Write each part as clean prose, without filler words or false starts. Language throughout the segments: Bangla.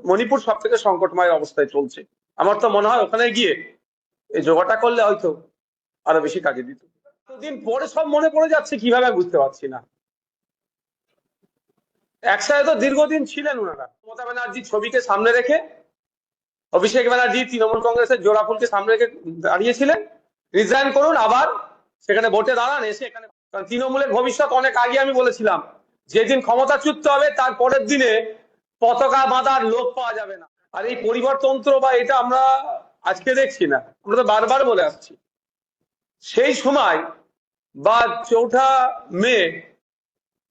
মণিপুর সব থেকে সংকটময় অবস্থায় চলছে। আমার তো মনে হয় ওখানে গিয়ে এই যোগাটা করলে হয়তো আরো বেশি কাজে দিত। দিন পরে সব মনে পড়ে যাচ্ছে কিভাবে বুঝতে পারছি না। একসাথে তো দীর্ঘদিন ছিলেন ওনারা। মমতা ব্যানার্জির ছবিকে সামনে রেখে অভিষেক ব্যানার্জি তৃণমূল কংগ্রেসের জোড়া ফুলকে সামনে রেখে দাঁড়িয়েছিলেন, রিজাইন করুন, আবার সেখানে ভোটে দাঁড়ান, এসে এখানে তৃণমূলের ভবিষ্যৎ অনেক আগে আমি বলেছিলাম যেদিন ক্ষমতাচ্যুত হবে তার পরের দিনে পতাকা বাঁধার লোক পাওয়া যাবে না। আর এই পরিবারতন্ত্র বা এটা আমরা আজকে দেখছি না, আমরা তো বারবার বলে আসছি। সেই সময় বা 4 মে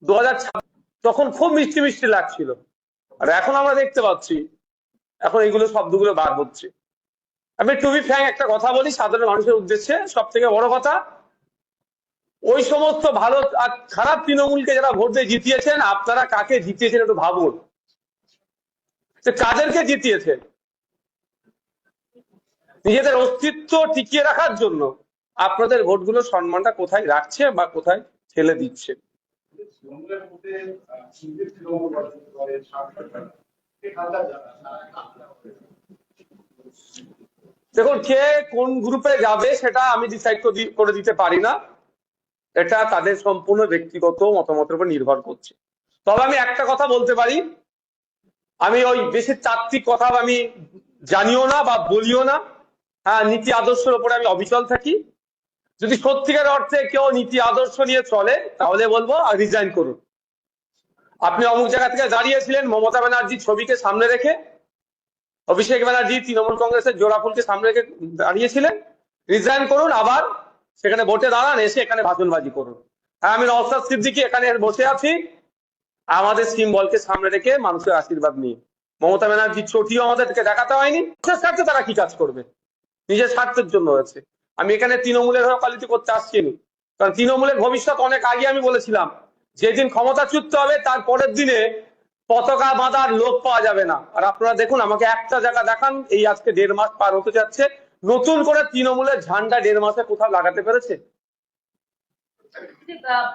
2026 তখন খুব মিষ্টি মিষ্টি লাগছিল, আর এখন আমরা দেখতে পাচ্ছি এখন এইগুলো শব্দগুলো বার হচ্ছে। আমি টু বি ফ্র্যাঙ্ক একটা কথা বলি সাধারণ মানুষের উদ্দেশ্যে, সব থেকে বড় কথা, ওই সমস্ত ভালো আর খারাপ তৃণমূলকে যারা ভোট দিয়ে জিতিয়েছেন, আপনারা কাকে জিতিয়েছেন একটু ভাবুন। কাদেরকে জিতিয়েছেন? নিজেদের অস্তিত্ব টিকিয়ে রাখার জন্য আপনাদের ভোটগুলো সম্মানটা কোথায় রাখছে বা কোথায় ঠেলে দিচ্ছে? দেখুন, কে কোন গ্রুপে যাবে সেটা আমি ডিসাইড করে দিতে পারি না, এটা তাদের সম্পূর্ণ ব্যক্তিগত মতামতের উপর নির্ভর করছে। তবে আমি একটা কথা বলতে পারি, আমি ওই বেশি তাত্ত্বিক কথা আমি জানিও না বা বলিও না। হ্যাঁ, নীতি আদর্শের উপরে আমি অবিচল থাকি। যদি সত্যিকার অর্থে কেউ নীতি আদর্শ নিয়ে চলে তাহলে বলবো রিজাইন করুন। আপনি অমুক জায়গা থেকে দাঁড়িয়েছিলেন মমতা ব্যানার্জির ছবিকে সামনে রেখে, অভিষেক ব্যানার্জি তৃণমূল কংগ্রেসের জোড়া ফুলকে সামনে রেখে দাঁড়িয়েছিলেন, রিজাইন করুন, আবার সেখানে ভোটে দাঁড়ান, এসে এখানে ভাষণবাজি করুন। হ্যাঁ, আমি নওশাদ সিদ্দিকী এখানে বসে আছি আমাদের সিম্বলকে সামনে রেখে মানুষের আশীর্বাদ নিয়ে। মমতা ব্যানার্জির ছবিও আমাদেরকে দেখাতে হয়নি। নিজের স্বার্থে তারা কি কাজ করবে? নিজের স্বার্থের জন্য হয়েছে। আমি এখানে তৃণমূলের হয়ে কালিতি করতে আসছি না, কারণ তৃণমূলের ভবিষ্যৎ অনেক আগে আমি বলেছিলাম যেদিন ক্ষমতাচ্যুত হবে তার পরের দিনে পতাকা বাঁধার লোক পাওয়া যাবে না। আর আপনারা দেখুন, আমাকে একটা জায়গা দেখান, এই আজকে 1.5 মাস পার হতে যাচ্ছে, নতুন করে তৃণমূলের ঝান্ডা 1.5 মাসে কোথাও লাগাতে পেরেছে?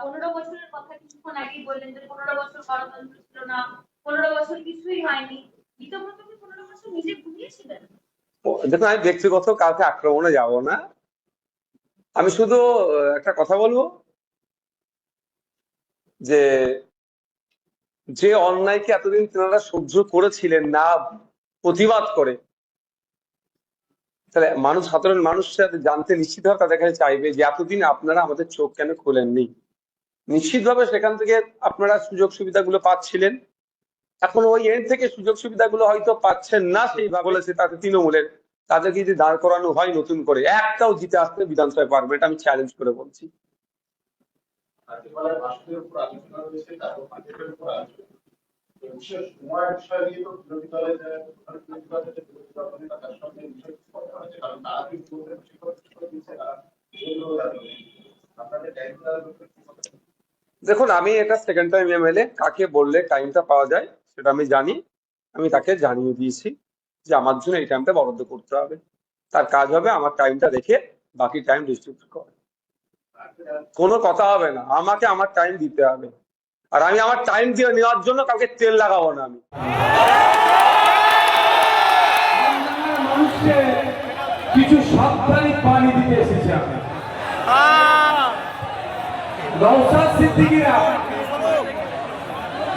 15 বছরের কথা কিছুক্ষণ আগেই বললেন যে 15 বছর গণতন্ত্র ছিল না, 15 বছর কিছুই হয়নি। গীতব্রত কি 15 বছর নিজে ঘুরিয়েছিলেন? দেখুন, আমি ব্যক্তিগত কাউকে আক্রমণে যাব না, আমি শুধু একটা কথা বলবো যে যে অন্যায়কে এতদিন তেনারা সহ্য করেছিলেন না প্রতিবাদ করে, তাহলে মানুষ, সাধারণ মানুষ জানতে নিশ্চিতভাবে তাদের কাছে চাইবে যে এতদিন আপনারা আমাদের চোখ কেন খোলেননি। নিশ্চিতভাবে সেখান থেকে আপনারা সুযোগ সুবিধাগুলো পাচ্ছিলেন, এখন ওই এন্ড থেকে সুযোগ সুবিধাগুলো হয়তো পাচ্ছেন না, সেই বলেছে তাতে তৃণমূলের, তাদেরকে যদি দাঁড় করানো হয় নতুন করে, একটাও জিতে আসতে বিধানসভায় পারবে, এটা আমি চ্যালেঞ্জ করে বলছি। দেখুন, আমি এটা সেকেন্ড টাইম এমএলএ, কাকে বললে টাইমটা পাওয়া যায় সেটা আমি জানি, আমি তাকে জানিয়ে দিয়েছি যে আমার জন্য এই টাইমটা বরাদ্দ করতে হবে। তার কাজ হবে আমার টাইমটা রেখে বাকি টাইম ডিস্ট্রিবিউট করে। কোনো কথা হবে না, আমাকে আমার টাইম দিতে হবে, আর আমি আমার টাইম দিয়ে নেওয়ার জন্য কাউকে তেল লাগাবো না। আমি মানুষকে কিছু সাবধানী পানি দিতে এসেছি। আমি নওশাদ সিদ্দিকীরা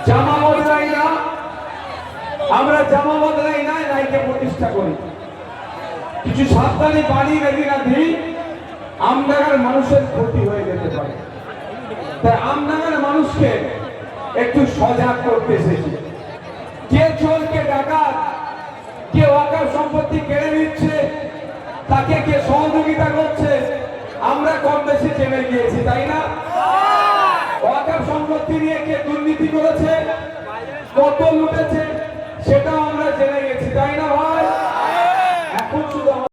জামা বদলাই না, আমরা জামা বদলাই না, রায়কে প্রতিষ্ঠা করি। কিছু সাবধানী পানি যদি না দিই আমডাঙ্গার মানুষের ক্ষতি হয়ে যেতে পারে। তাই আমডাঙ্গার মানুষকে একটু সজাগ করতে এসেছি। কে চোর, কে ডাকাত, কে ওয়াকফ সম্পত্তি কেড়ে নিচ্ছে, তাকে কে সহযোগিতা করছে, আমরা কম বেশি জেনে গিয়েছি, তাই না? ওয়াকফ সম্পত্তি নিয়ে কে দুর্নীতি করেছে, কত লুটেছে, সেটাও আমরা জেনে গেছি, তাই না ভাই? এখন শুধু